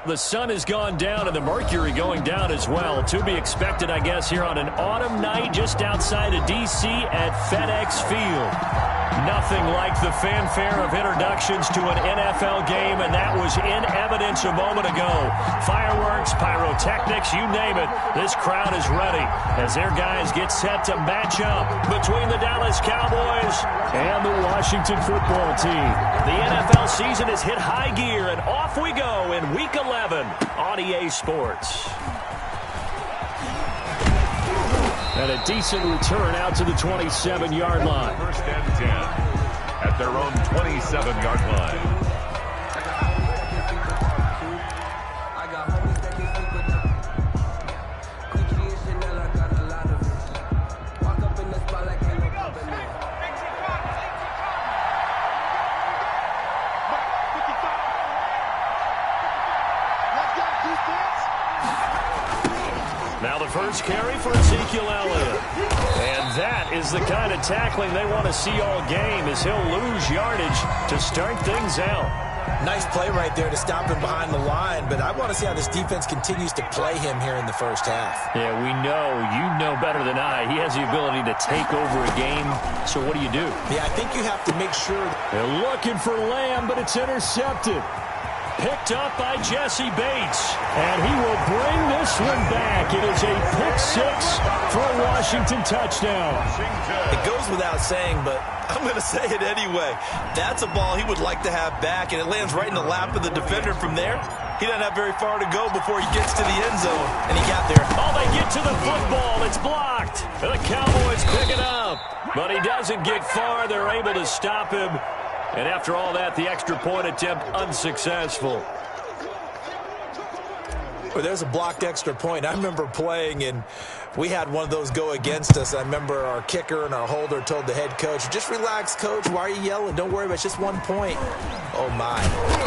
The sun has gone down and the mercury going down as well. To be expected, I guess, here on an autumn night just outside of D.C. at FedEx Field. Nothing like the fanfare of introductions to an NFL game, and that was in evidence a moment ago. Fireworks, pyrotechnics, you name it. This crowd is ready as their guys get set to match up between the Dallas Cowboys and the Washington football team. The NFL season has hit high gear, and off we go in Week 11 on EA Sports. And a decent return out to the 27-yard line. First and 10 at their own 27-yard line. Now the first carry for Ezekiel Elliott. And that is the kind of tackling they want to see all game, as he'll lose yardage to start things out. Nice play right there to stop him behind the line, but I want to see how this defense continues to play him here in the first half. Yeah, we know. You know better than I. He has the ability to take over a game, so what do you do? Yeah, I think you have to make sure. They're looking for Lamb, but it's intercepted. Picked up by Jesse Bates, and he will bring this one back. It is a pick six for a Washington touchdown. It goes without saying, but I'm going to say it anyway. That's a ball he would like to have back, and it lands right in the lap of the defender from there. He doesn't have very far to go before he gets to the end zone, and he got there. Oh, they get to the football. It's blocked. The Cowboys pick it up, but he doesn't get far. They're able to stop him. And after all that, the extra point attempt unsuccessful. Well, there's a blocked extra point. I remember playing, and we had one of those go against us. I remember our kicker and our holder told the head coach, just relax, coach. Why are you yelling? Don't worry about it. It's just 1 point. Oh, my.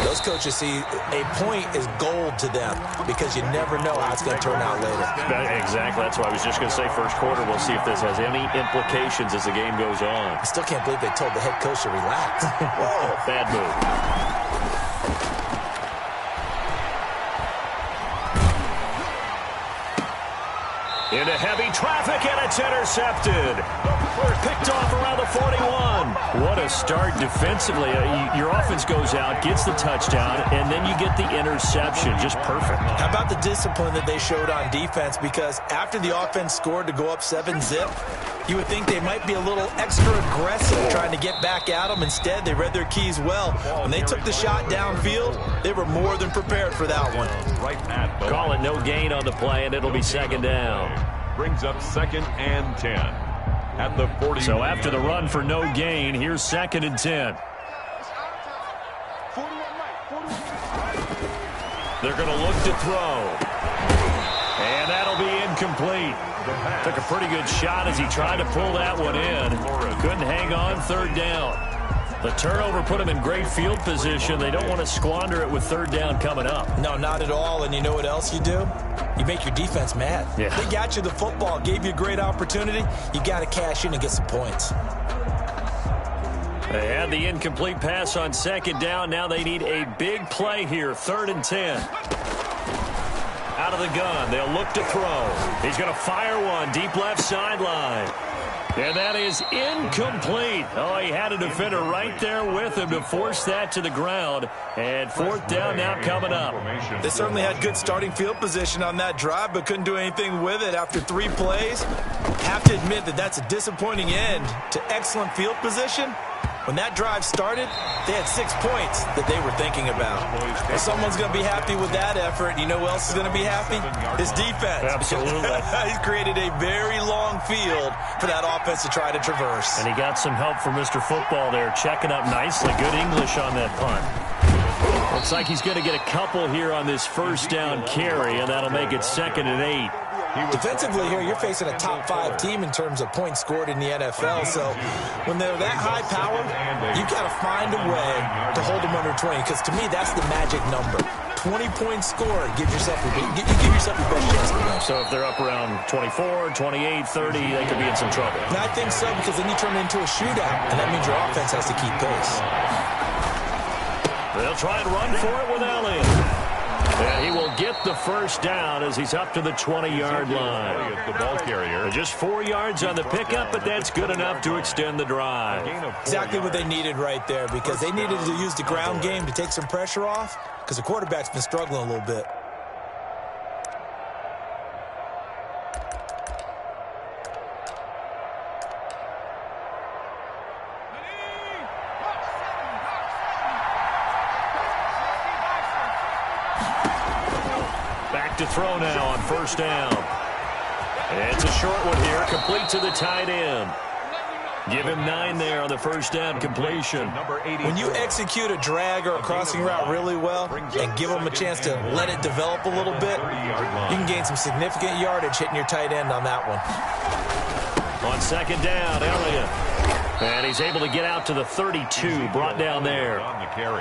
Those coaches see a point is gold to them because you never know how it's going to turn out later. Exactly. That's why I was just going to say first quarter. We'll see if this has any implications as the game goes on. I still can't believe they told the head coach to relax. Whoa, bad move. Into heavy traffic, and it's intercepted. Picked off around the 41. What a start defensively. Your offense goes out, gets the touchdown, and then you get the interception. Just perfect. How about the discipline that they showed on defense? Because after the offense scored to go up 7-zip, you would think they might be a little extra aggressive trying to get back at them. Instead, they read their keys well. When they took the shot downfield, they were more than prepared for that one. Call it no gain on the play, and it'll be second down. Brings up 2nd and 10 at the 40. So after the run for no gain, here's 2nd and 10. They're going to look to throw. And that'll be incomplete. Took a pretty good shot as he tried to pull that one in. Couldn't hang on, 3rd down. The turnover put him in great field position. They don't want to squander it with 3rd down coming up. No, not at all. And you know what else you do? You make your defense mad. Yeah. They got you the football, gave you a great opportunity. You got to cash in and get some points. They had the incomplete pass on 2nd down. Now they need a big play here, 3rd and 10. Out of the gun, they'll look to throw. He's going to fire one deep left sideline. And that is incomplete. Oh, he had a defender right there with him to force that to the ground. And 4th down now coming up. They certainly had good starting field position on that drive, but couldn't do anything with it after 3 plays. Have to admit that that's a disappointing end to excellent field position. When that drive started, they had 6 points that they were thinking about. Well, someone's going to be happy with that effort. You know who else is going to be happy? His defense. Absolutely. He's created a very long field for that offense to try to traverse. And he got some help from Mr. Football there, checking up nicely. Good English on that punt. Looks like he's going to get a couple here on this 1st down carry, and that'll make it 2nd and 8. Defensively here, you're facing a top-5 team in terms of points scored in the NFL. So when they're that high power, you've got to find a way to hold them under 20. Because to me, that's the magic number. 20 points scored, give yourself your best chance to win. So if they're up around 24, 28, 30, they could be in some trouble. And I think so, because then you turn it into a shootout, and that means your offense has to keep pace. They'll try and run for it with Elliott. And he will get the first down as he's up to the 20-yard line. The ball carrier. Just 4 yards on the pickup, but that's good enough to extend the drive. Exactly what they needed right there, because they needed to use the ground game to take some pressure off, because the quarterback's been struggling a little bit. Back to throw now on first down. It's a short one here, complete to the tight end. Give him 9 there on the first down completion. When you execute a drag or a crossing route really well and give them a chance to let it develop a little bit, you can gain some significant yardage hitting your tight end on that one. On second down, Elliott. And he's able to get out to the 32, brought down there.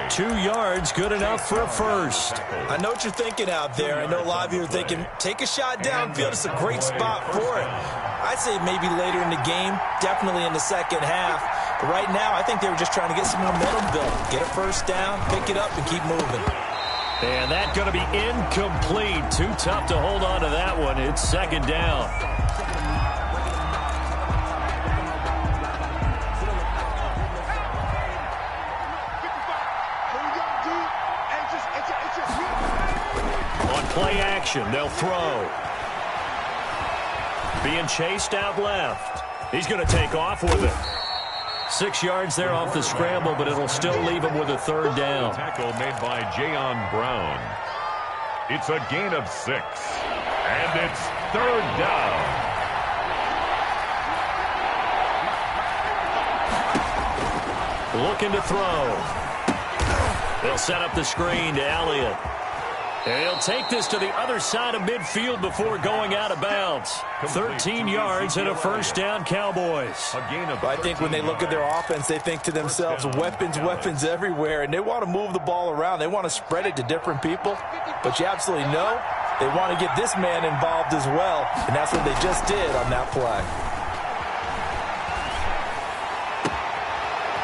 2 yards, good enough for a first. I know what you're thinking out there. I know a lot of you are thinking, take a shot downfield. It's a great spot for it. I'd say maybe later in the game, definitely in the second half. But right now, I think they were just trying to get some momentum built. Get a first down, pick it up, and keep moving. And that's going to be incomplete. Too tough to hold on to that one. It's second down. On play action, they'll throw. Being chased out left. He's going to take off with it. 6 yards there off the scramble, but it'll still leave him with a third down. Tackle made by Jayon Brown. It's a gain of 6. And it's third down. Looking to throw. They'll set up the screen to Elliott. And he'll take this to the other side of midfield before going out of bounds. 13 yards and a first down, Cowboys. I think when they look at their offense, they think to themselves, weapons, weapons everywhere, and they want to move the ball around. They want to spread it to different people, but you absolutely know they want to get this man involved as well, and that's what they just did on that play.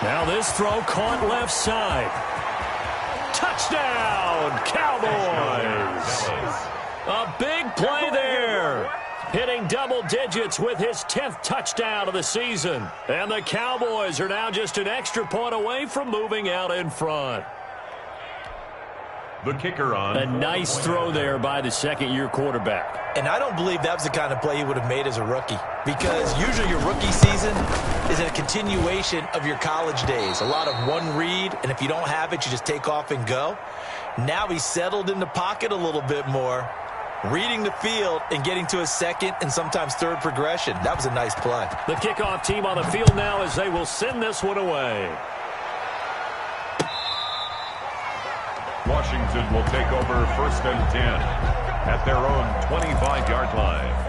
Now this throw caught left side. Touchdown, Cowboys! A big play there. Hitting double digits with his 10th touchdown of the season. And the Cowboys are now just an extra point away from moving out in front. The kicker on. A nice throw there by the second-year quarterback. And I don't believe that was the kind of play he would have made as a rookie, because usually your rookie season is a continuation of your college days. A lot of one read, and if you don't have it, you just take off and go. Now he's settled in the pocket a little bit more, reading the field and getting to a second and sometimes third progression. That was a nice play. The kickoff team on the field now as they will send this one away. Washington will take over first and 10 at their own 25-yard line.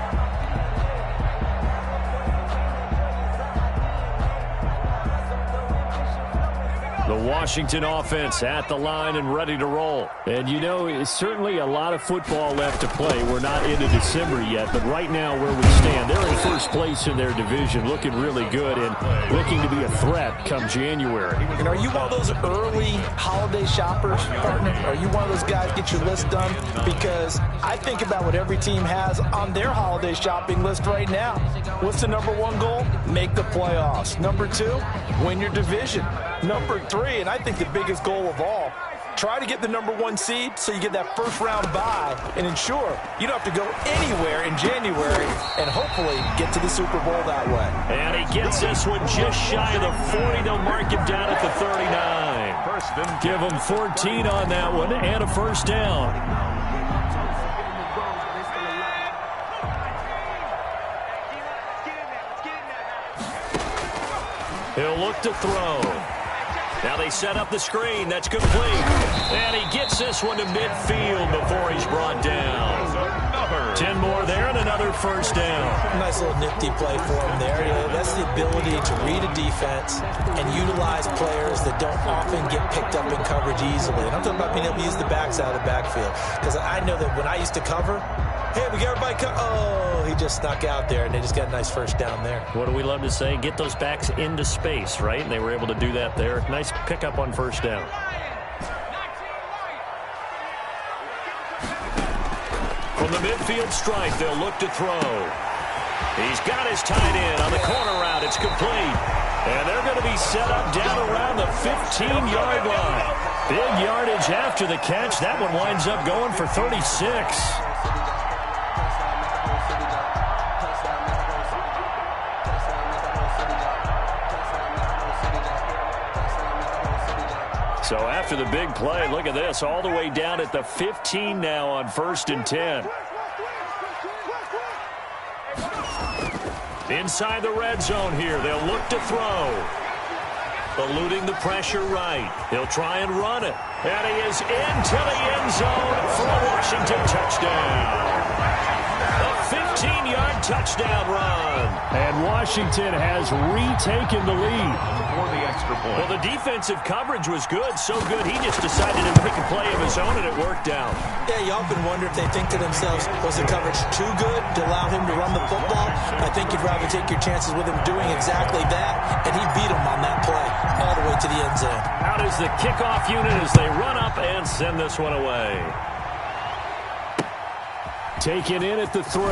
The Washington offense at the line and ready to roll. And, you know, it's certainly a lot of football left to play. We're not into December yet, but right now where we stand, they're in first place in their division, looking really good and looking to be a threat come January. And are you one of those early holiday shoppers, partner? Are you one of those guys get your list done? Because I think about what every team has on their holiday shopping list right now. What's the number one goal? Make the playoffs. Number 2, win your division. Number 3, and I think the biggest goal of all, try to get the number 1 seed so you get that first round bye and ensure you don't have to go anywhere in January and hopefully get to the Super Bowl that way. And he gets this one just shy of the 40. They'll mark him down at the 39. Give him 14 on that one and a first down. He'll look to throw. Now they set up the screen. That's complete. And he gets this one to midfield before he's brought down. 10 more there and another first down. Nice little nifty play for him there. Yeah, that's the ability to read a defense and utilize players that don't often get picked up in coverage easily. And I'm talking about being able to use the backside of the backfield. Because I know that when I used to cover, hey, we got everybody oh, he just snuck out there, and they just got a nice first down there. What do we love to say? Get those backs into space, right? And they were able to do that there. Nice pickup on first down. From the midfield stripe, they'll look to throw. He's got his tight end on the corner route. It's complete. And they're going to be set up down around the 15-yard line. Big yardage after the catch. That one winds up going for 36. So after the big play, look at this, all the way down at the 15 now on 1st and 10. Inside the red zone here, they'll look to throw. Eluding the pressure right. He'll try and run it. And he is into the end zone for a Washington touchdown. A 15-yard touchdown run. And Washington has retaken the lead. For the extra point. Well, the defensive coverage was good, so good he just decided to make a play of his own, and it worked out. Yeah, you often wonder if they think to themselves, was the coverage too good to allow him to run the football? I think you'd rather take your chances with him doing exactly that, and he beat him on that play all the way to the end zone. Out is the kickoff unit as they run up and send this one away. Taken in at the 3.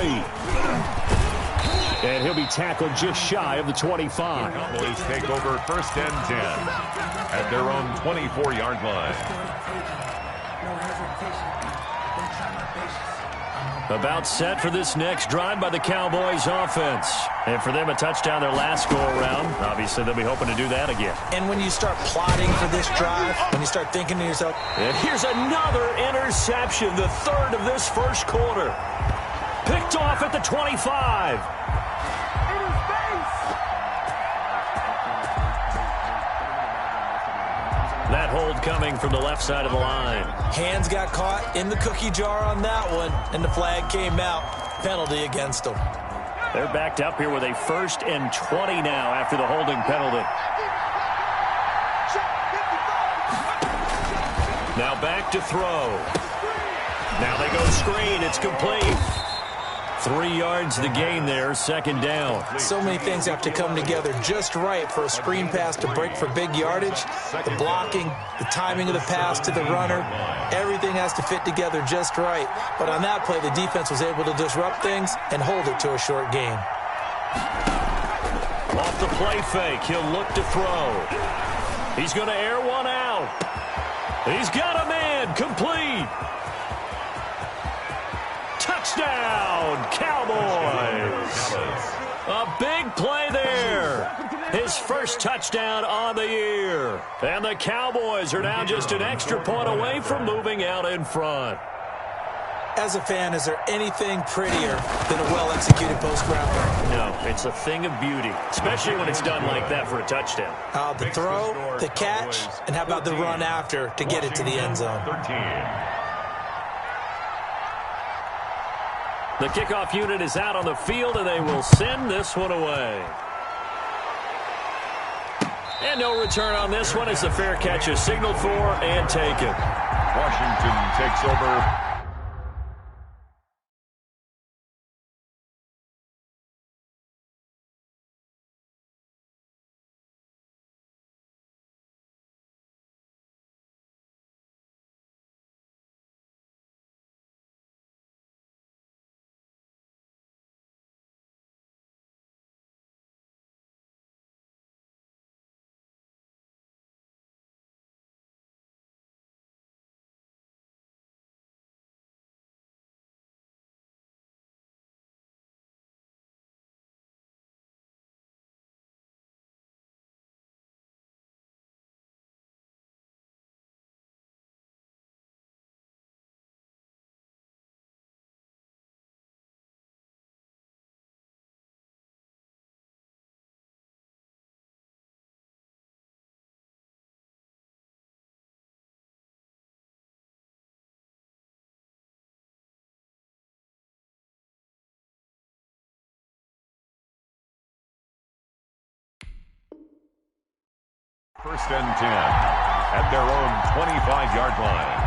And he'll be tackled just shy of the 25. Cowboys take over 1st and 10 at their own 24-yard line. About set for this next drive by the Cowboys offense. And for them, a touchdown their last go-around. Obviously, they'll be hoping to do that again. And when you start plotting for this drive, when you start thinking to yourself, and here's another interception, the 3rd of this first quarter. Picked off at the 25. That hold coming from the left side of the line. Hands got caught in the cookie jar on that one, and the flag came out. Penalty against them. They're backed up here with a 1st and 20 now after the holding penalty. Now back to throw. Now they go screen. It's complete. 3 yards the gain there, 2nd down. So many things have to come together just right for a screen pass to break for big yardage. The blocking, the timing of the pass to the runner, everything has to fit together just right. But on that play, the defense was able to disrupt things and hold it to a short gain. Off the play fake, he'll look to throw. He's going to air one out. He's got a man, complete. Touchdown, Cowboys. A big play there. His first touchdown on the year. And the Cowboys are now just an extra point away from moving out in front. As a fan, is there anything prettier than a well-executed post rounder? No, it's a thing of beauty, especially when it's done like that for a touchdown. The throw, the catch, and how about the run after to get it to the end zone? 13. The kickoff unit is out on the field, and they will send this one away. And no return on this one as the fair catch is signaled for and taken. Washington takes over. First and 10 at their own 25-yard line.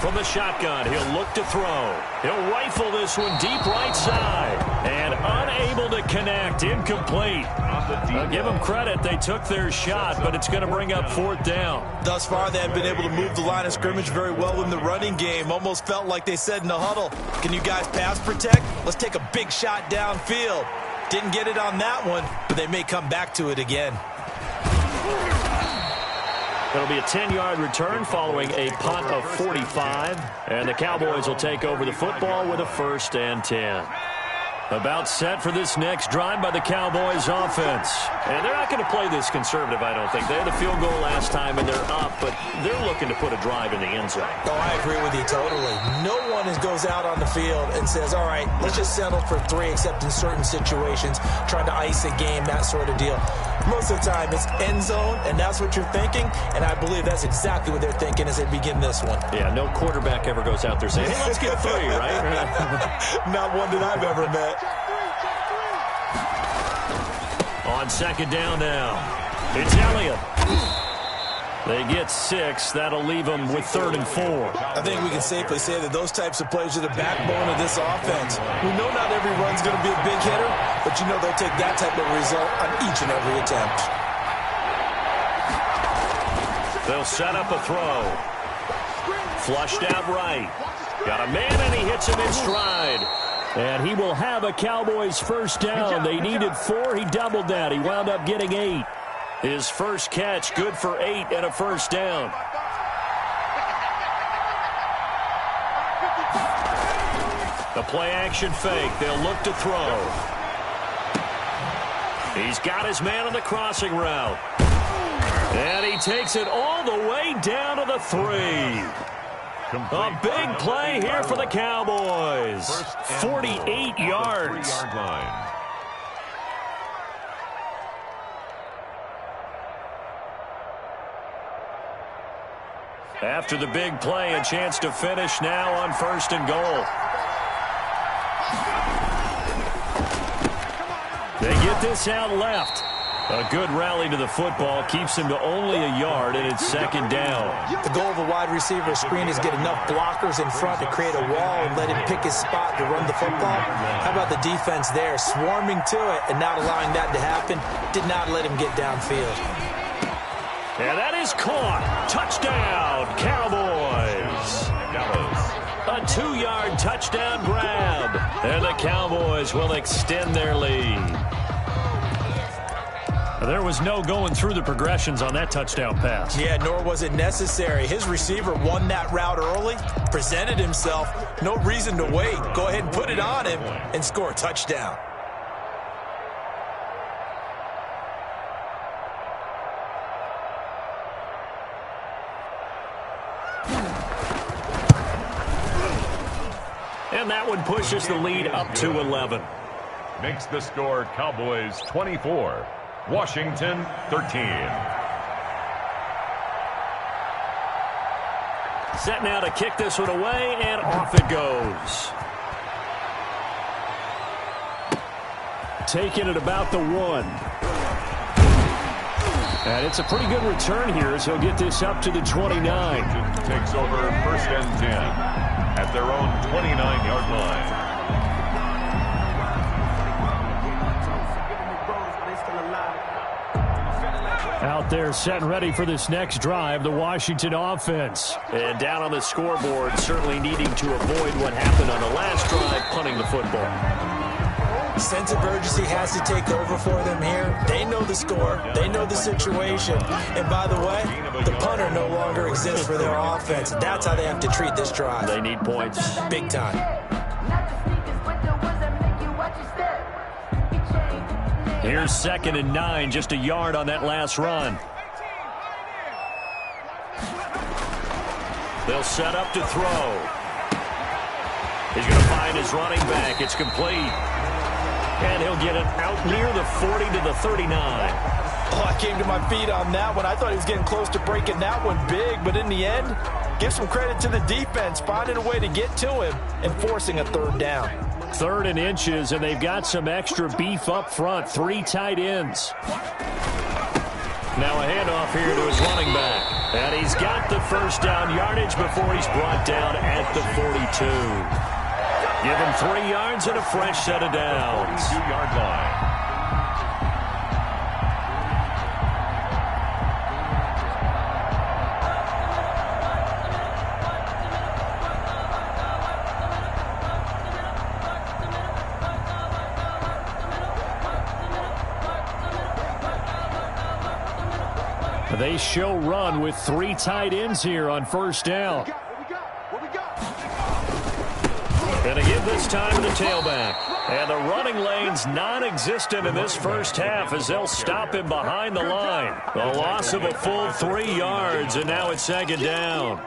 From the shotgun, he'll look to throw. He'll rifle this one deep right side. And unable to connect. Incomplete. I'll give them credit. They took their shot, but it's going to bring up 4th down. Thus far, they have been able to move the line of scrimmage very well in the running game. Almost felt like they said in the huddle, can you guys pass protect? Let's take a big shot downfield. Didn't get it on that one, but they may come back to it again. It'll be a 10-yard return following a punt of 45. And the Cowboys will take over the football with a 1st and 10. About set for this next drive by the Cowboys offense. And they're not going to play this conservative, I don't think. They had a field goal last time, and they're up, but they're looking to put a drive in the end zone. Oh, I agree with you totally. No one goes out on the field and says, all right, let's just settle for 3, except in certain situations, trying to ice a game, that sort of deal. Most of the time, it's end zone, and that's what you're thinking, and I believe that's exactly what they're thinking as they begin this one. Yeah, no quarterback ever goes out there saying, hey, let's get 3, right? Not one that I've ever met. On 2nd down now, it's Elliott. They get 6. That'll leave them with 3rd and 4. I think we can safely say that those types of plays are the backbone of this offense. We know not every run's going to be a big hitter, but you know they'll take that type of result on each and every attempt. They'll set up a throw. Flushed out right. Got a man, and he hits him in stride. And he will have a Cowboys 1st down. They needed 4. He doubled that. He wound up getting 8. His first catch, good for 8 and a 1st down. The play-action fake. They'll look to throw. He's got his man on the crossing route. And he takes it all the way down to the 3. A big play here for the Cowboys. 48 yards. After the big play, a chance to finish now on 1st and goal. They get this out left. A good rally to the football keeps him to only a yard, and it's 2nd down. The goal of a wide receiver screen is get enough blockers in front to create a wall and let him pick his spot to run the football. How about the defense there, swarming to it and not allowing that to happen? Did not let him get downfield. And that is caught. Touchdown, Cowboys. A 2-yard touchdown grab. And the Cowboys will extend their lead. There was no going through the progressions on that touchdown pass. Yeah, nor was it necessary. His receiver won that route early, presented himself. No reason to wait. Go ahead and put it on him and score a touchdown. And that one pushes the lead up to 11. Makes the score Cowboys 24. Washington 13. Set now to kick this one away, and off it goes. Taking it about the 1. And it's a pretty good return here, so he'll get this up to the 29. Takes over 1st and 10 at their own 29-yard line. Out there set and ready for this next drive, the Washington offense. And down on the scoreboard, certainly needing to avoid what happened on the last drive, punting the football. Sense of urgency has to take over for them here. They know the score. They know the situation. And by the way, the punter no longer exists for their offense. That's how they have to treat this drive. They need points. Big time. Here's 2nd and 9, just a yard on that last run. They'll set up to throw. He's going to find his running back. It's complete. And he'll get it out near the 40 to the 39. Oh, I came to my feet on that one. I thought he was getting close to breaking that one big, but in the end, give some credit to the defense, finding a way to get to him and forcing a 3rd down. 3rd and inches, and they've got some extra beef up front. 3 tight ends. Now a handoff here to his running back. And he's got the first down yardage before he's brought down at the 42. Give him 3 yards and a fresh set of downs. 2-yard line. They show run with 3 tight ends here on first down. Going to give this time to the tailback. And the running lane's non-existent in this first half as they'll stop him behind the line. A loss of a full 3 yards, and now it's second down.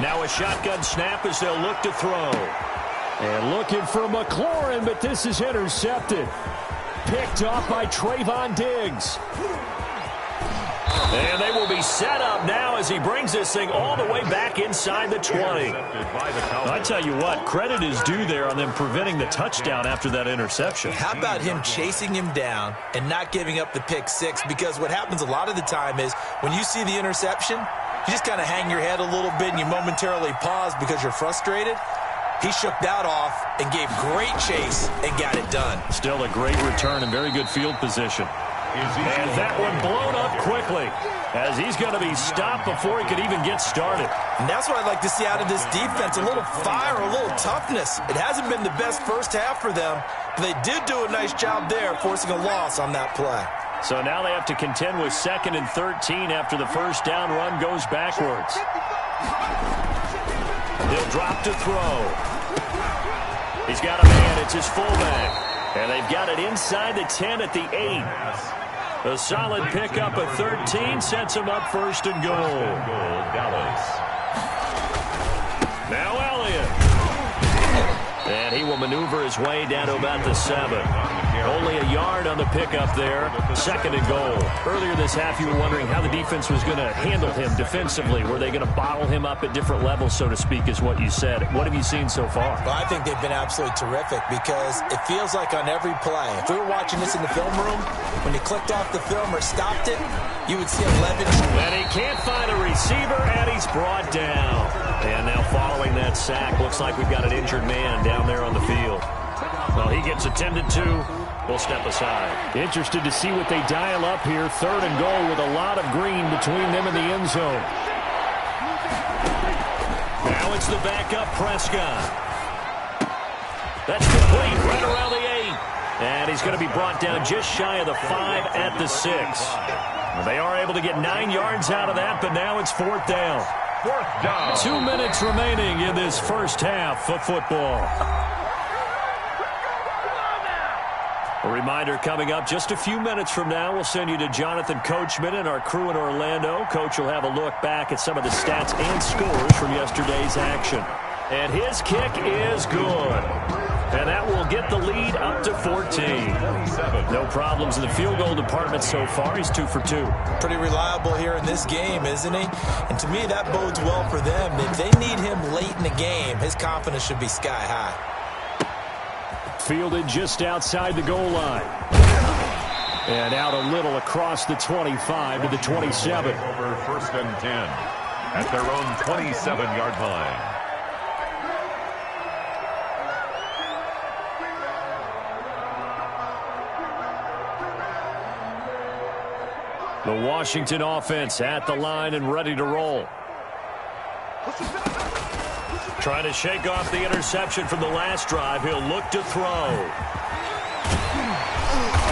Now a shotgun snap as they'll look to throw. And looking for McLaurin, but this is intercepted. Picked off by Trayvon Diggs. And they will be set up now as he brings this thing all the way back inside the 20. I tell you what, credit is due there on them preventing the touchdown after that interception. How about him chasing him down and not giving up the pick 6? Because what happens a lot of the time is when you see the interception, you just kind of hang your head a little bit and you momentarily pause because you're frustrated. He shook that off and gave great chase and got it done. Still a great return and very good field position. And that one blown up quickly as he's going to be stopped before he could even get started. And that's what I'd like to see out of this defense, a little fire, a little toughness. It hasn't been the best first half for them, but they did do a nice job there forcing a loss on that play. So now they have to contend with 2nd and 13 after the first down run goes backwards. They'll drop to throw. He's got a man. It's his fullback. And they've got it inside the 10 at the 8. A solid pickup of 13 sets him up 1st and goal. Dallas. Now Elliott. And he will maneuver his way down to about the 7. Only a yard on the pickup there. 2nd and goal. Earlier this half, you were wondering how the defense was going to handle him defensively. Were they going to bottle him up at different levels, so to speak, is what you said. What have you seen so far? Well, I think they've been absolutely terrific because it feels like on every play, if we were watching this in the film room, when you clicked off the film or stopped it, you would see 11. And he can't find a receiver, and he's brought down. And now following that sack, looks like we've got an injured man down there on the field. Well, he gets attended to. We'll step aside. Interested to see what they dial up here. 3rd and goal with a lot of green between them and the end zone. Now it's the backup Prescott. That's complete right around the 8. And he's going to be brought down just shy of the 5 at the 6. They are able to get 9 yards out of that, but now it's 4th down. 4th down. 2 minutes remaining in this first half of football. A reminder coming up just a few minutes from now, we'll send you to Jonathan Coachman and our crew in Orlando. Coach will have a look back at some of the stats and scores from yesterday's action. And his kick is good. And that will get the lead up to 14. No problems in the field goal department so far. He's 2 for 2. Pretty reliable here in this game, isn't he? And to me, that bodes well for them. If they need him late in the game, his confidence should be sky high. Fielded just outside the goal line. And out a little across the 25 to the 27. Over 1st and 10 at their own 27-yard line. The Washington offense at the line and ready to roll. Trying to shake off the interception from the last drive. He'll look to throw.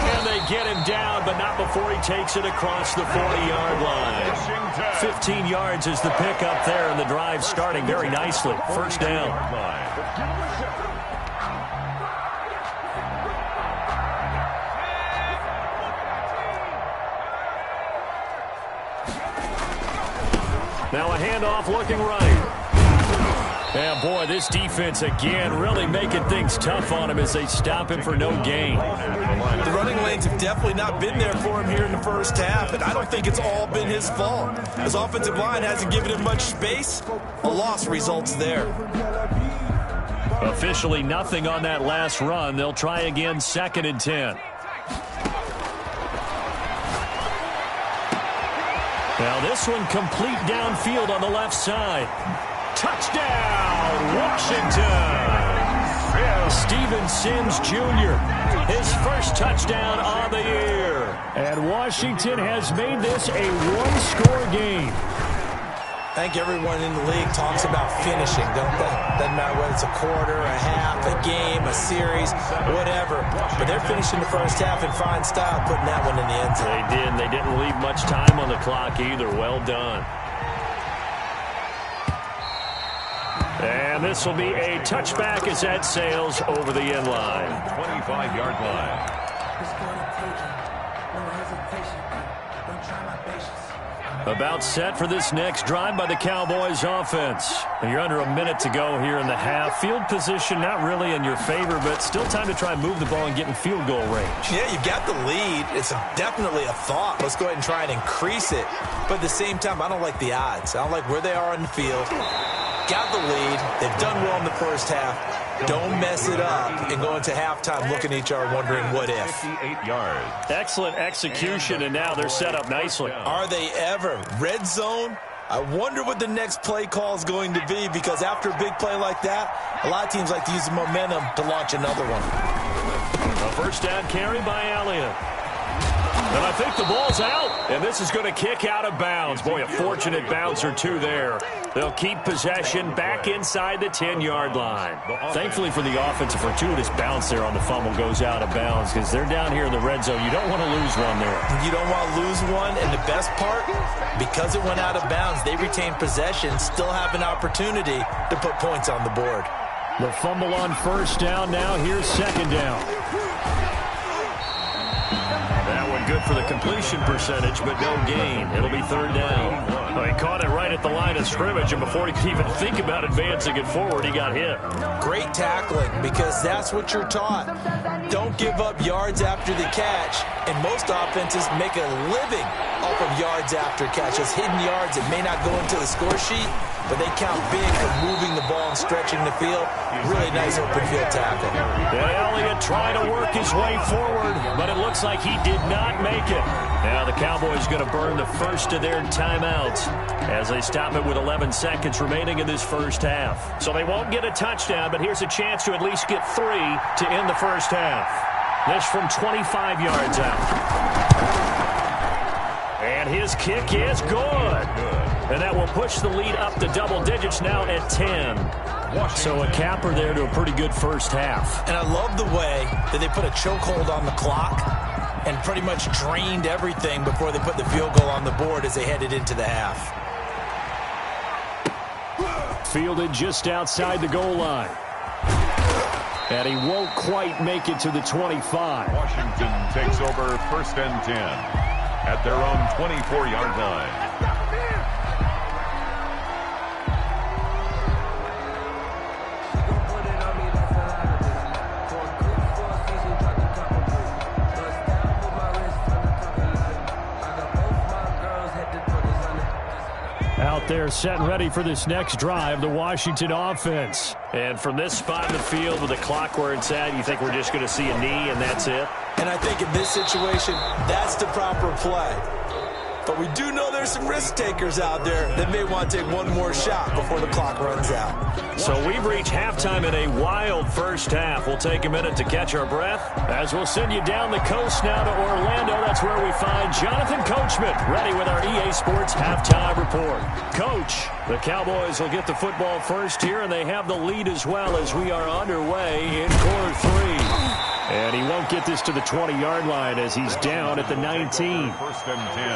And they get him down, but not before he takes it across the 40-yard line. 15 yards is the pickup there, and the drive starting very nicely. 1st down. Now a handoff looking right. And boy, this defense again really making things tough on him as they stop him for no gain. The running lanes have definitely not been there for him here in the first half, and I don't think it's all been his fault. His offensive line hasn't given him much space. A loss results there. Officially nothing on that last run. They'll try again, 2nd and 10. Now this one complete downfield on the left side. Touchdown, Washington! Steven Sims Jr., his first touchdown on the year. And Washington has made this a one-score game. I think everyone in the league talks about finishing, don't they? Doesn't matter whether it's a quarter, a half, a game, a series, whatever. But they're finishing the first half in fine style, putting that one in the end zone. They did. They didn't leave much time on the clock either. Well done. And this will be a touchback as that sails over the end line. 25-yard line. About set for this next drive by the Cowboys offense. You're under a minute to go here in the half. Field position not really in your favor, but still time to try and move the ball and get in field goal range. Yeah, you've got the lead. It's definitely a thought. Let's go ahead and try and increase it. But at the same time, I don't like the odds. I don't like where they are on the field. Got the lead. They've done well in the first half. Don't mess it up and go into halftime looking at each other wondering what if. 58 yards. Excellent execution, and now they're set up nicely. Are they ever? Red zone? I wonder what the next play call is going to be, because after a big play like that, a lot of teams like to use the momentum to launch another one. A first down carry by Elliott. And I think the ball's out, and this is going to kick out of bounds. Boy, a fortunate bounce or two there. They'll keep possession back inside the 10-yard line. Thankfully for the offense, a fortuitous bounce there on the fumble goes out of bounds because they're down here in the red zone. You don't want to lose one there. You don't want to lose one, and the best part, because it went out of bounds, they retain possession, still have an opportunity to put points on the board. The fumble on first down. Now here's 2nd down. That one good for the completion percentage, but no gain. It'll be 3rd down. Well, he caught it right at the line of scrimmage, and before he could even think about advancing it forward, he got hit. Great tackling, because that's what you're taught. Don't give up yards after the catch, and most offenses make a living off of yards after catches. Hidden yards that may not go into the score sheet, but they count big for moving the ball and stretching the field. Really nice open field tackle. Elliott trying to work his way forward, but it looks like he did not make it. Now the Cowboys going to burn the first of their timeouts as they stop it with 11 seconds remaining in this first half. So they won't get a touchdown, but here's a chance to at least get 3 to end the first half. This from 25 yards out. And his kick is good. And that will push the lead up to double digits now at 10. So a capper there to a pretty good first half. And I love the way that they put a chokehold on the clock and pretty much drained everything before they put the field goal on the board as they headed into the half. Fielded just outside the goal line. And he won't quite make it to the 25. Washington takes over 1st and 10 at their own 24-yard line. Out there set and ready for this next drive, the Washington offense. And from this spot in the field with the clock where it's at, you think we're just going to see a knee and that's it? And I think in this situation, that's the proper play. But we do know there's some risk takers out there that may want to take one more shot before the clock runs out. So we've reached halftime in a wild first half. We'll take a minute to catch our breath as we'll send you down the coast now to Orlando. That's where we find Jonathan Coachman ready with our EA Sports halftime report. Coach, the Cowboys will get the football first here, and they have the lead as well as we are underway in quarter 3. And he won't get this to the 20-yard line as he's down at the 19. 1st and 10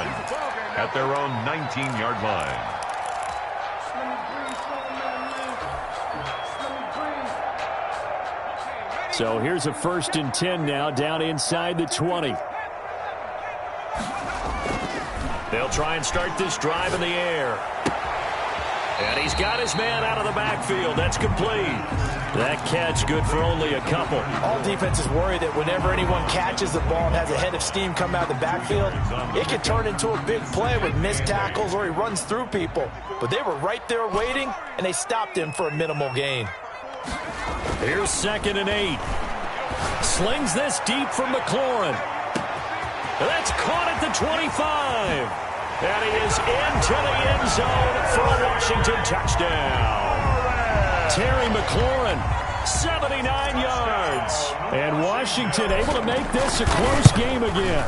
at their own 19-yard line. So here's a 1st and 10 now down inside the 20. They'll try and start this drive in the air. And he's got his man out of the backfield. That's complete. That catch good for only a couple. All defenses worry that whenever anyone catches the ball and has a head of steam come out of the backfield, it can turn into a big play with missed tackles or he runs through people. But they were right there waiting, and they stopped him for a minimal gain. Here's 2nd and 8. Slings this deep from McLaurin. That's caught at the 25. And he is into the end zone for a Washington touchdown. Terry McLaurin, 79 yards. And Washington able to make this a close game again.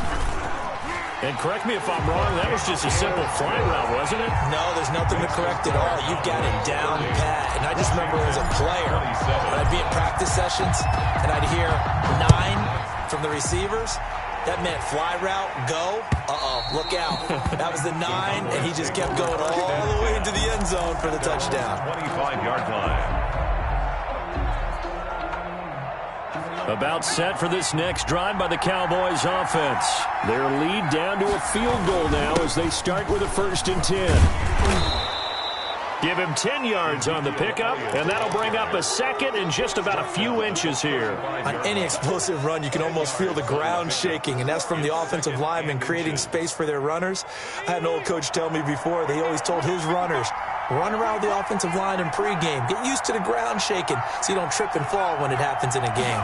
And correct me if I'm wrong, that was just a simple fly route, wasn't it? No, there's nothing to correct at all. You've got it down pat. And I just remember as a player, when I'd be in practice sessions, and I'd hear 9 from the receivers. That meant fly route, go. Look out. That was the 9, and he just kept going all the way into the end zone for the touchdown. 25-yard line. About set for this next drive by the Cowboys offense. Their lead down to a field goal now as they start with a 1st and 10. Give him 10 yards on the pickup, and that'll bring up a 2nd and just about a few inches here. On any explosive run, you can almost feel the ground shaking, and that's from the offensive linemen creating space for their runners. I had an old coach tell me before, they always told his runners, run around the offensive line in pregame. Get used to the ground shaking so you don't trip and fall when it happens in a game.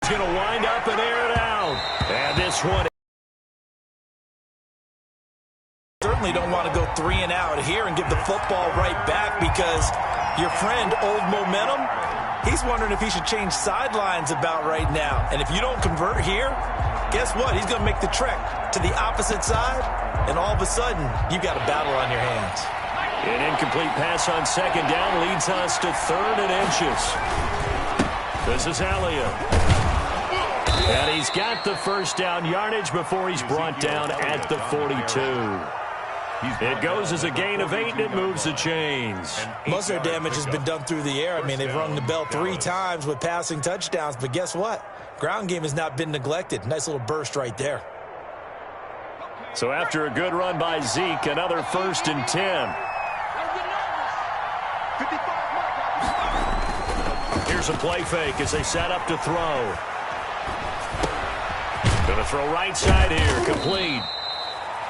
He's going to wind up and air it out. And this one. Certainly don't want to go 3 and out here and give the football right back because your friend, Old Momentum, he's wondering if he should change sidelines about right now. And if you don't convert here, guess what? He's going to make the trek to the opposite side, and all of a sudden, you've got a battle on your hands. An incomplete pass on 2nd down leads us to 3rd and inches. This is Elliott. And he's got the 1st down yardage before he's brought down at the 42. It goes as a gain of 8, and it moves the chains. Most of their damage has been done through the air. I mean, they've rung the bell 3 times with passing touchdowns, but guess what? Ground game has not been neglected. Nice little burst right there. So after a good run by Zeke, another 1st and 10. Here's a play fake as they set up to throw. Going to throw right side here, complete.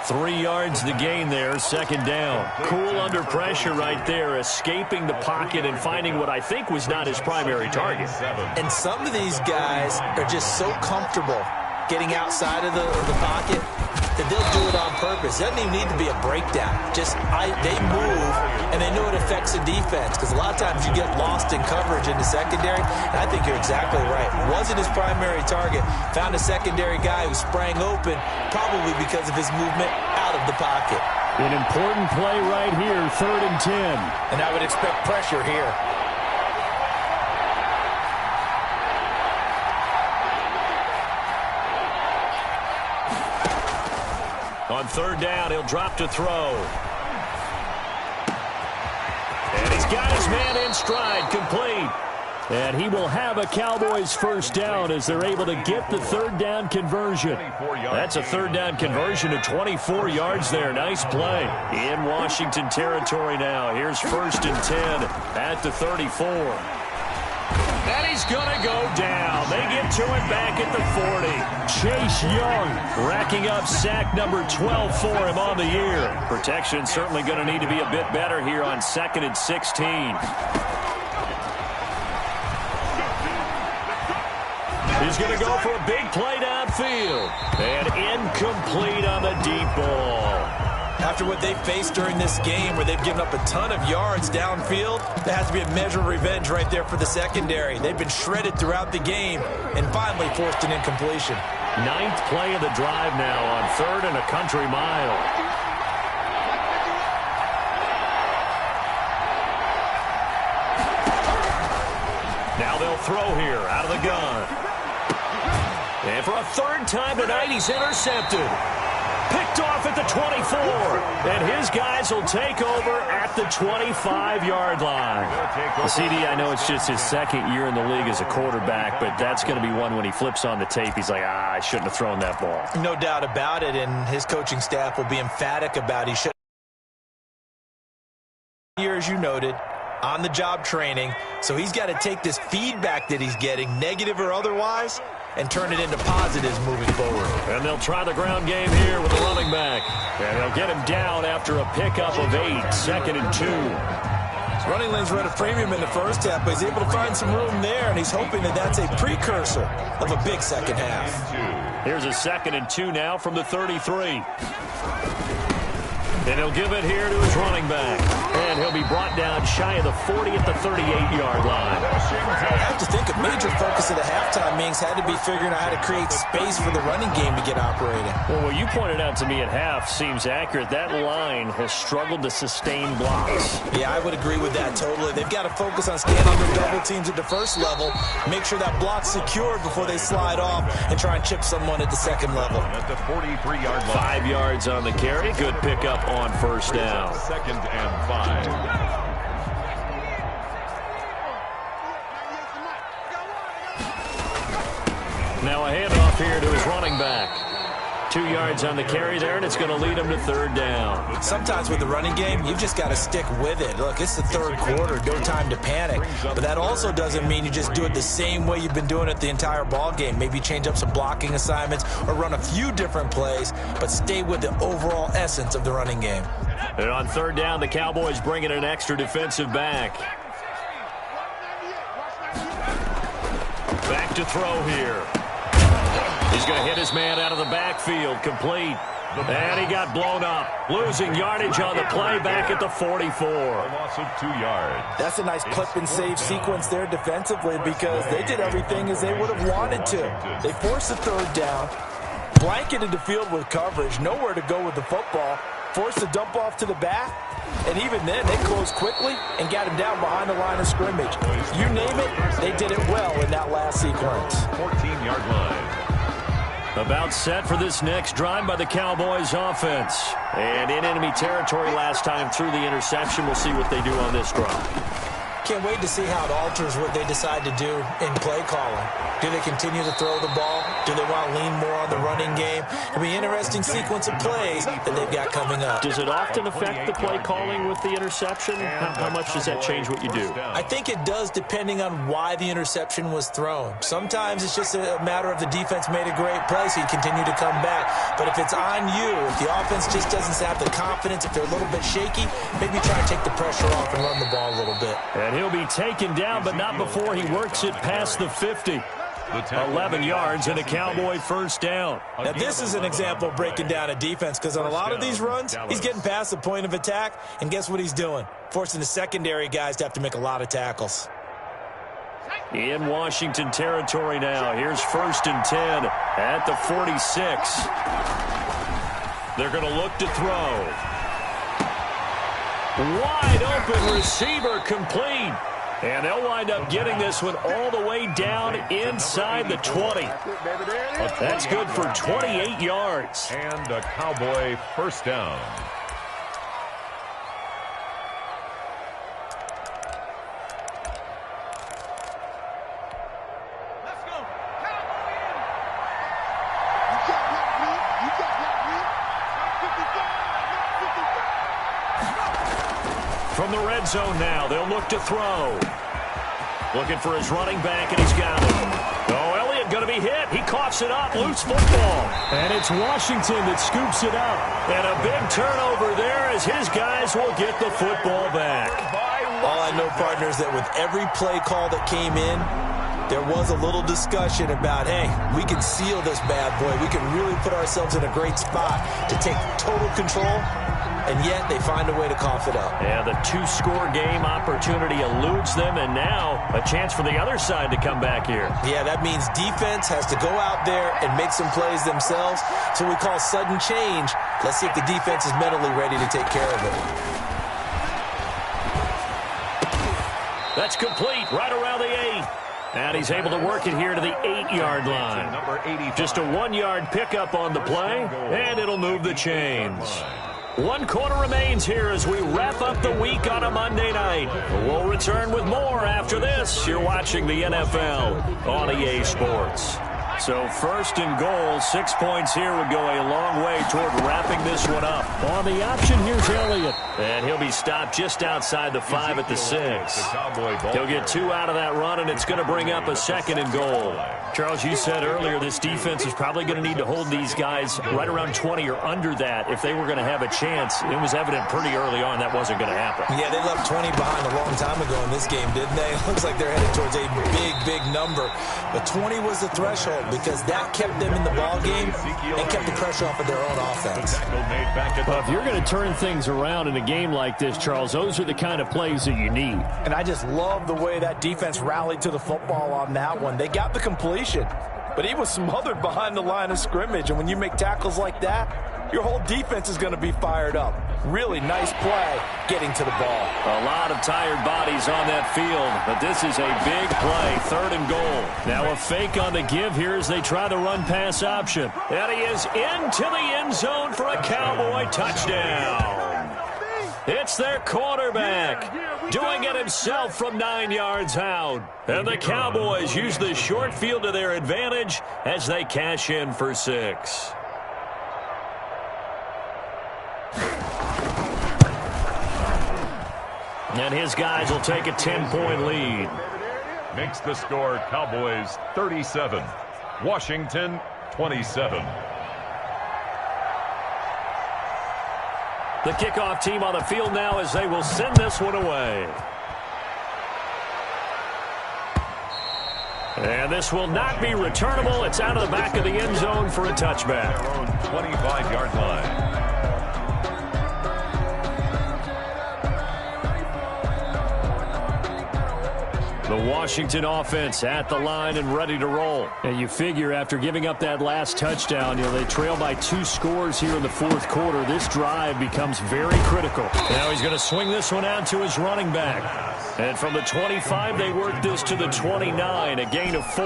3 yards the gain there, 2nd down. Cool under pressure right there, escaping the pocket and finding what I think was not his primary target. And some of these guys are just so comfortable getting outside of the pocket that they'll do it on purpose. It doesn't even need to be a breakdown. Just they move, and they know it affects the defense because a lot of times you get lost in coverage in the secondary, and I think you're exactly right. Wasn't his primary target. Found a secondary guy who sprang open, probably because of his movement out of the pocket. An important play right here, 3rd and 10. And I would expect pressure here. On 3rd down, he'll drop to throw. And he's got his man in stride, complete. And he will have a Cowboys 1st down as they're able to get the 3rd down conversion. That's a 3rd down conversion of 24 yards there. Nice play. In Washington territory now. Here's 1st and 10 at the 34. And he's going to go down. They get to it back at the 40. Chase Young racking up sack number 12 for him on the year. Protection certainly going to need to be a bit better here on 2nd and 16. He's going to go for a big play downfield. And incomplete on the deep ball. After what they've faced during this game where they've given up a ton of yards downfield, there has to be a measure of revenge right there for the secondary. They've been shredded throughout the game and finally forced an incompletion. 9th play of the drive now on 3rd and a country mile. Now they'll throw here out of the gun. And for a 3rd time tonight, he's intercepted. Picked picked off at the 24. And his guys will take over at the 25-yard line. Well, CD, I know it's just his second year in the league as a quarterback, but that's going to be one when he flips on the tape. He's like, I shouldn't have thrown that ball. No doubt about it, and his coaching staff will be emphatic about he should. Year, as you noted, on-the-job training, so he's got to take this feedback that he's getting, negative or otherwise, and turn it into positives moving forward. And they'll try the ground game here with the running back. And they'll get him down after a pickup of 8, 2nd and 2. Running lanes were at a premium in the first half, but he's able to find some room there, and he's hoping that that's a precursor of a big second half. Here's a 2nd and 2 now from the 33. And he'll give it here to his running back. And he'll be brought down shy of the 40 at the 38-yard line. I have to think a major focus of the halftime meetings had to be figuring out how to create space for the running game to get operating. Well, what you pointed out to me at half seems accurate. That line has struggled to sustain blocks. Yeah, I would agree with that totally. They've got to focus on scanning their double teams at the first level, make sure that block's secured before they slide off, and try and chip someone at the second level. At the 43-yard line. 5 yards on the carry. Good pickup on first down. 2nd and 5. Now a handoff here to his running back. 2 yards on the carry there, and it's going to lead him to 3rd down. Sometimes with the running game, you've just got to stick with it. Look, it's the 3rd quarter, no time to panic. But that also doesn't mean you just do it the same way you've been doing it the entire ball game. Maybe change up some blocking assignments or run a few different plays, but stay with the overall essence of the running game. And on 3rd down, the Cowboys bring in an extra defensive back. Back to throw here. He's going to hit his man out of the backfield, complete. And he got blown up, losing yardage on the play back at the 44. A loss of 2 yards. That's a nice clip and save sequence there defensively because they did everything as they would have wanted to. They forced the 3rd down, blanketed the field with coverage, nowhere to go with the football, forced the dump off to the back, and even then they closed quickly and got him down behind the line of scrimmage. You name it, they did it well in that last sequence. 14-yard line. About set for this next drive by the Cowboys offense. And in enemy territory last time through the interception. We'll see what they do on this drive. Can't wait to see how it alters what they decide to do in play calling. Do they continue to throw the ball? Do they want to lean more on the running game? It'll be an interesting sequence of plays that they've got coming up. Does it often affect the play calling with the interception? How much does that change what you do? I think it does depending on why the interception was thrown. Sometimes it's just a matter of the defense made a great play, so you continue to come back. But if it's on you, if the offense just doesn't have the confidence, if they're a little bit shaky, maybe try and take the pressure off and run the ball a little bit. And he'll be taken down, but not before he works it past the 50. 11 yards and a Cowboy first down. Now, this is an example of breaking down a defense because on a lot of these runs, he's getting past the point of attack, and guess what he's doing? Forcing the secondary guys to have to make a lot of tackles. In Washington territory now. Here's 1st and 10 at the 46. They're going to look to throw. Wide open receiver complete. And they'll wind up getting this one all the way down inside the 20. That's good for 28 yards. And a Cowboy first down. From the red zone now, they'll look to throw. Looking for his running back, and he's got it. Oh, Elliott going to be hit. He coughs it up. Loose football. And it's Washington that scoops it up. And a big turnover there as his guys will get the football back. All I know, partners, that with every play call that came in, there was a little discussion about, hey, we can seal this bad boy. We can really put ourselves in a great spot to take total control. And yet they find a way to cough it up. Yeah, the 2-score game opportunity eludes them, and now a chance for the other side to come back here. Yeah, that means defense has to go out there and make some plays themselves. So we call sudden change. Let's see if the defense is mentally ready to take care of it. That's complete right around the 8. And he's able to work it here to the 8-yard line. Just a 1-yard pickup on the play, and it'll move the chains. 1 quarter remains here as we wrap up the week on a Monday night. We'll return with more after this. You're watching the NFL on EA Sports. So first and goal, 6 points here would go a long way toward wrapping this one up. On the option, here's Elliott. And he'll be stopped just outside the 5 at the 6. He'll get 2 out of that run, and it's going to bring up a second and goal. Charles, you said earlier this defense is probably going to need to hold these guys right around 20 or under that if they were going to have a chance. It was evident pretty early on that wasn't going to happen. Yeah, they left 20 behind a long time ago in this game, didn't they? It looks like they're headed towards a big number. But 20 was the threshold because that kept them in the ball game and kept the pressure off of their own offense. Well, if you're going to turn things around in a game like this, Charles, those are the kind of plays that you need. And I just love the way that defense rallied to the football on that one. They got the completion, but he was smothered behind the line of scrimmage. And when you make tackles like that, your whole defense is going to be fired up. Really nice play getting to the ball. A lot of tired bodies on that field, but this is a big play, 3rd and goal. Now a fake on the give here as they try the run-pass option. And he is into the end zone for a Cowboy touchdown. It's their quarterback doing it himself from 9 yards out. And the Cowboys use the short field to their advantage as they cash in for 6. And his guys will take a 10-point lead. Makes the score Cowboys 37, Washington 27. The kickoff team on the field now as they will send this one away. And this will not be returnable. It's out of the back of the end zone for a touchback. 25-yard line. The Washington offense at the line and ready to roll. And you figure after giving up that last touchdown, they trail by 2 scores here in the 4th quarter. This drive becomes very critical. Now he's going to swing this one out to his running back. And from the 25, they work this to the 29, a gain of 4.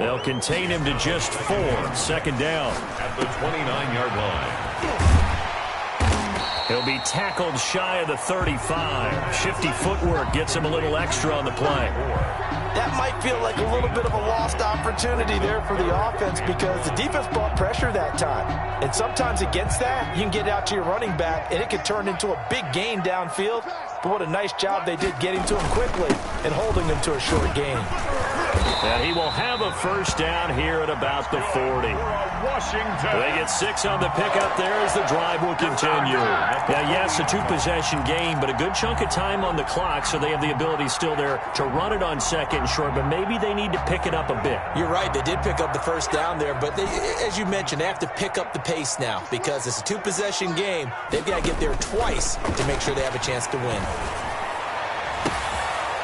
They'll contain him to just 4. 2nd down. At the 29-yard line. He'll be tackled shy of the 35. Shifty footwork gets him a little extra on the play. That might feel like a little bit of a lost opportunity there for the offense because the defense brought pressure that time. And sometimes against that, you can get out to your running back, and it can turn into a big gain downfield. But what a nice job they did getting to him quickly and holding him to a short gain. And he will have a 1st down here at about the 40. They get 6 on the pickup there as the drive will continue. Now, yes, a 2-possession game, but a good chunk of time on the clock, so they have the ability still there to run it on 2nd and short, but maybe they need to pick it up a bit. You're right. They did pick up the 1st down there, but as you mentioned, they have to pick up the pace now because it's a 2-possession game. They've got to get there twice to make sure they have a chance to win.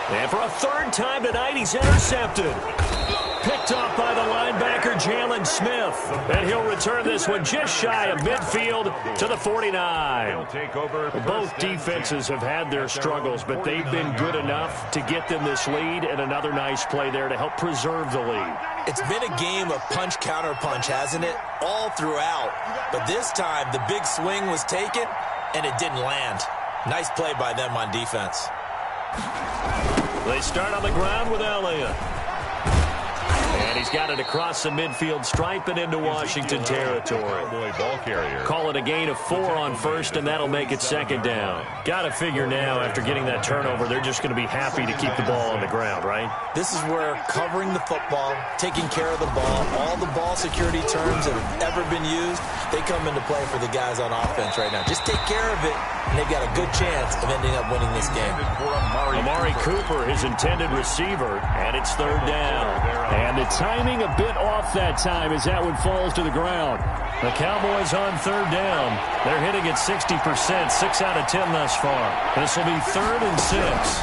And for a 3rd time tonight, he's intercepted. Picked off by the linebacker, Jalen Smith. And he'll return this one just shy of midfield to the 49. Both defenses have had their struggles, but they've been good enough to get them this lead, and another nice play there to help preserve the lead. It's been a game of punch-counter-punch, hasn't it? All throughout. But this time, the big swing was taken, and it didn't land. Nice play by them on defense. They start on the ground with Elliott. And he's got it across the midfield stripe and into Washington territory. Call it a gain of 4 on 1st, and that'll make it 2nd down. Got to figure now, after getting that turnover, they're just going to be happy to keep the ball on the ground, right? This is where covering the football, taking care of the ball, all the ball security terms that have ever been used, they come into play for the guys on offense right now. Just take care of it, and they've got a good chance of ending up winning this game. Amari Cooper, his intended receiver, and it's 3rd down. And the timing a bit off that time as that one falls to the ground. The Cowboys on 3rd down. They're hitting at 60%, 6 out of 10 thus far. This will be 3rd and 6.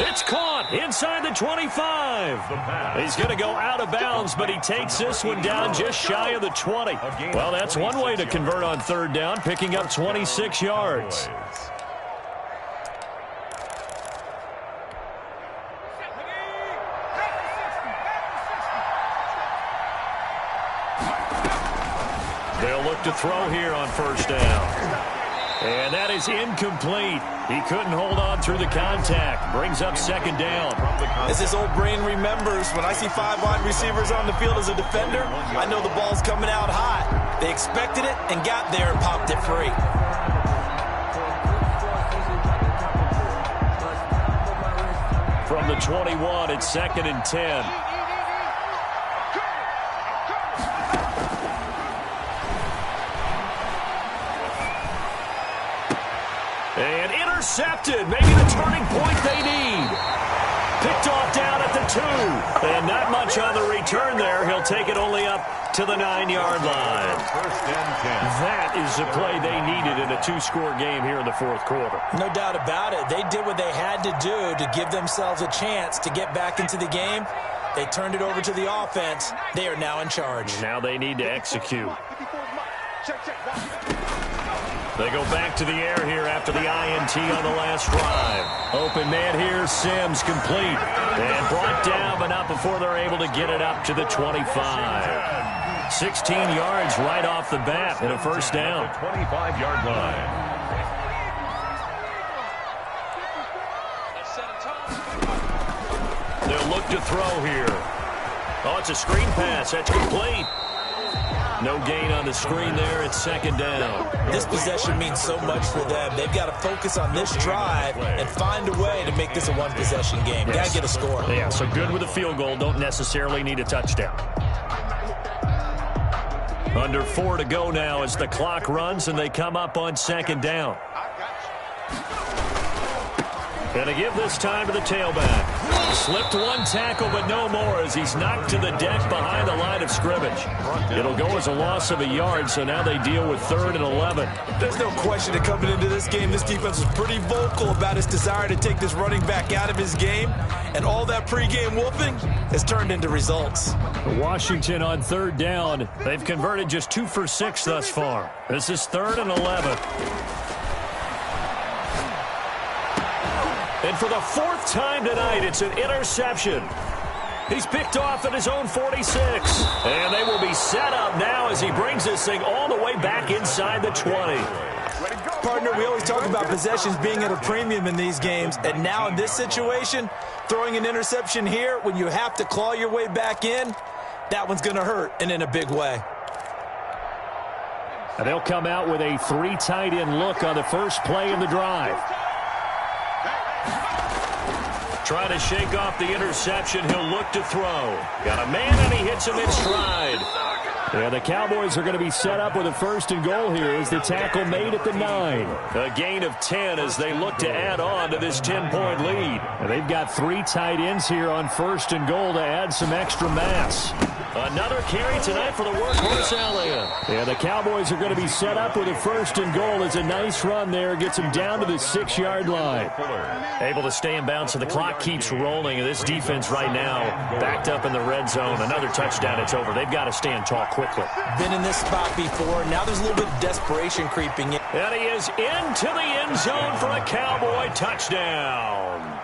It's caught inside the 25. He's going to go out of bounds, but he takes this one down just shy of the 20. Well, that's one way to convert on 3rd down, picking up 26 yards. They'll look to throw here on first down. And that is incomplete. He couldn't hold on through the contact. Brings up second down. As his old brain remembers, when I see 5 wide receivers on the field as a defender, I know the ball's coming out hot. They expected it and got there and popped it free. From the 21, it's 2nd and 10. And intercepted, maybe the turning point they need. Picked off down at the 2. And not much on the return there. He'll take it only up to the 9-yard line. That is the play they needed in a 2-score game here in the 4th quarter. No doubt about it. They did what they had to do to give themselves a chance to get back into the game. They turned it over to the offense. They are now in charge. Now they need to execute. They go back to the air here after the INT on the last drive. Open man here, Sims complete. And brought down, but not before they're able to get it up to the 25. 16 yards right off the bat and a first down. 25-yard line. They'll look to throw here. Oh, it's a screen pass. That's complete. No gain on the screen there. It's second down. This possession means so much for them. They've got to focus on this drive and find a way to make this a one-possession game. Got to get a score. Yeah, so good with a field goal. Don't necessarily need a touchdown. Under 4 to go now as the clock runs and they come up on second down. And to give this time to the tailback. Slipped one tackle, but no more as he's knocked to the deck behind the line of scrimmage. It'll go as a loss of a yard, so now they deal with 3rd and 11. There's no question that coming into this game, this defense was pretty vocal about its desire to take this running back out of his game. And all that pregame wolfing has turned into results. Washington on 3rd down. They've converted just 2 for 6 thus far. This is 3rd and 11. And for the 4th time tonight, it's an interception. He's picked off at his own 46. And they will be set up now as he brings this thing all the way back inside the 20. Partner, we always talk about possessions being at a premium in these games. And now in this situation, throwing an interception here when you have to claw your way back in, that one's going to hurt, and in a big way. And they'll come out with a 3 tight end look on the first play of the drive. Trying to shake off the interception. He'll look to throw. Got a man, and he hits him in stride. Yeah, the Cowboys are going to be set up with a 1st and goal here as the tackle made at the 9. A gain of 10 as they look to add on to this 10-point lead. And they've got 3 tight ends here on 1st and goal to add some extra mass. Another carry tonight for the workhorse Elliott. Yeah, the Cowboys are going to be set up with a 1st and goal. It's a nice run there. Gets him down to the 6-yard line. Able to stay in bounds, so the clock keeps rolling. And this defense right now backed up in the red zone. Another touchdown, it's over. They've got to stand tall quickly. Been in this spot before. Now there's a little bit of desperation creeping in. And he is into the end zone for a Cowboy touchdown.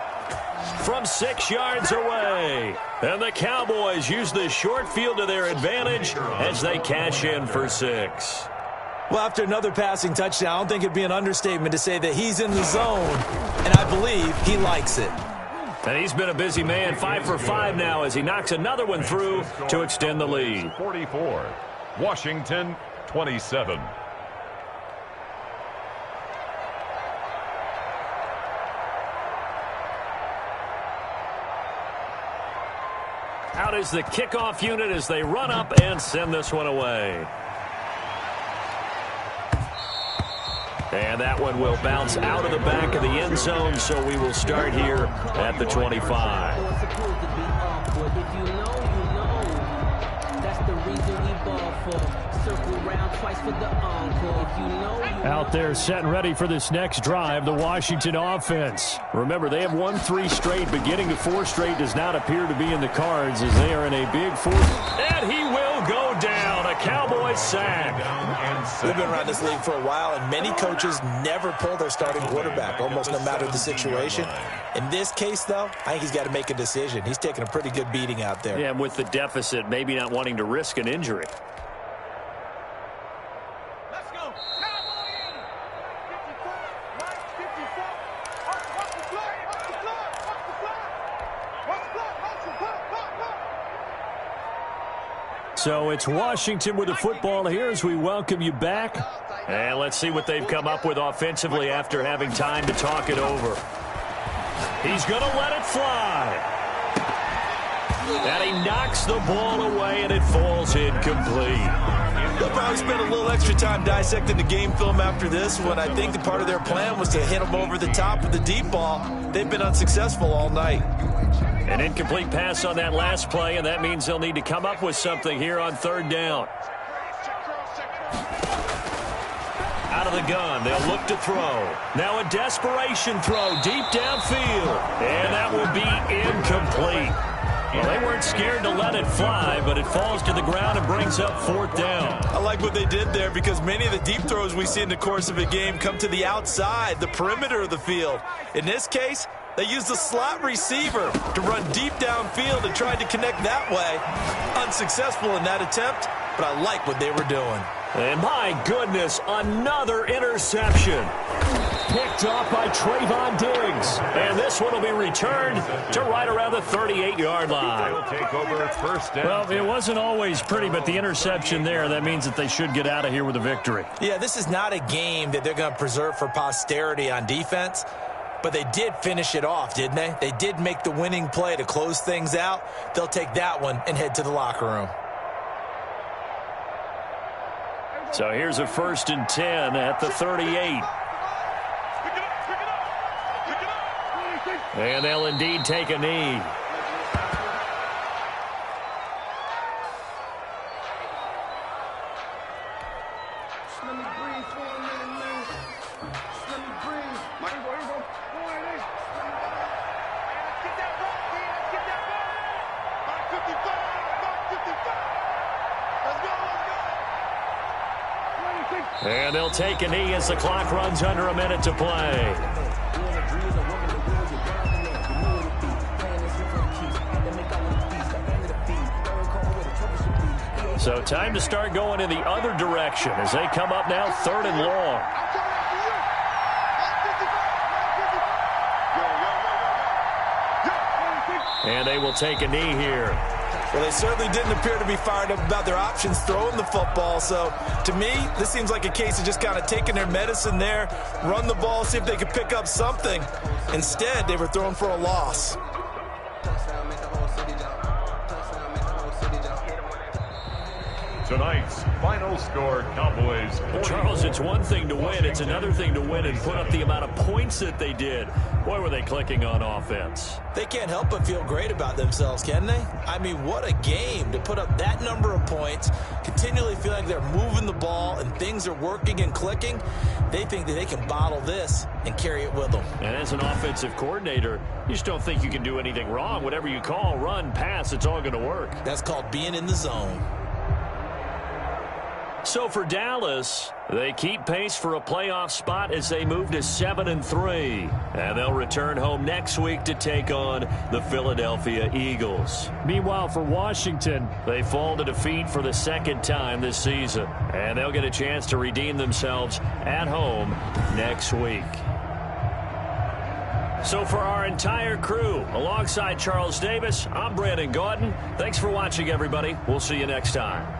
From 6 yards away. And the Cowboys use the short field to their advantage as they cash in for 6. Well, after another passing touchdown, I don't think it'd be an understatement to say that he's in the zone, and I believe he likes it. And he's been a busy man, 5 for 5 now as he knocks another one through to extend the lead. 44, Washington 27. Out is the kickoff unit as they run up and send this one away. And that one will bounce out of the back of the end zone, so we will start here at the 25. Out there set and ready for this next drive, the Washington offense. Remember, they have won 3 straight, but getting to 4 straight does not appear to be in the cards as they are in a big 4th. And he will go down. A Cowboy sack. We've been around this league for a while, and many coaches never pull their starting quarterback, almost no matter the situation. In this case, though, I think he's got to make a decision. He's taking a pretty good beating out there. Yeah, and with the deficit, maybe not wanting to risk an injury. So it's Washington with the football here as we welcome you back. And let's see what they've come up with offensively after having time to talk it over. He's going to let it fly. And he knocks the ball away, and it falls incomplete. They'll probably spend a little extra time dissecting the game film after this one. I think the part of their plan was to hit them over the top with the deep ball. They've been unsuccessful all night. An incomplete pass on that last play, and that means they'll need to come up with something here on third down. Out of the gun, they'll look to throw. Now a desperation throw deep downfield, and that will be incomplete. Well, they weren't scared to let it fly, but it falls to the ground and brings up fourth down. I like what they did there because many of the deep throws we see in the course of a game come to the outside, the perimeter of the field. In this case, they used the slot receiver to run deep downfield and tried to connect that way. Unsuccessful in that attempt, but I like what they were doing. And my goodness, another interception. Picked off by Trayvon Diggs. And this one will be returned to right around the 38-yard line. They'll take over first down. Well, it wasn't always pretty, but the interception there, that means that they should get out of here with a victory. Yeah, this is not a game that they're going to preserve for posterity on defense. But they did finish it off, didn't they? They did make the winning play to close things out. They'll take that one and head to the locker room. So here's a 1st and 10 at the 38. And they'll indeed take a knee. And they'll take a knee as the clock runs under a minute to play. So time to start going in the other direction as they come up now 3rd and long. And they will take a knee here. Well, they certainly didn't appear to be fired up about their options throwing the football. So, to me, this seems like a case of just kind of taking their medicine there, run the ball, see if they could pick up something. Instead, they were throwing for a loss. Tonight's final score, Cowboys 40. Charles, it's one thing to win. It's another thing to win and put up the amount of points that they did. Boy, were they clicking on offense. They can't help but feel great about themselves, can they? I mean, what a game to put up that number of points, continually feel like they're moving the ball and things are working and clicking. They think that they can bottle this and carry it with them. And as an offensive coordinator, you just don't think you can do anything wrong. Whatever you call, run, pass, it's all going to work. That's called being in the zone. So for Dallas, they keep pace for a playoff spot as they move to 7-3. And they'll return home next week to take on the Philadelphia Eagles. Meanwhile, for Washington, they fall to defeat for the 2nd time this season. And they'll get a chance to redeem themselves at home next week. So for our entire crew, alongside Charles Davis, I'm Brandon Gordon. Thanks for watching, everybody. We'll see you next time.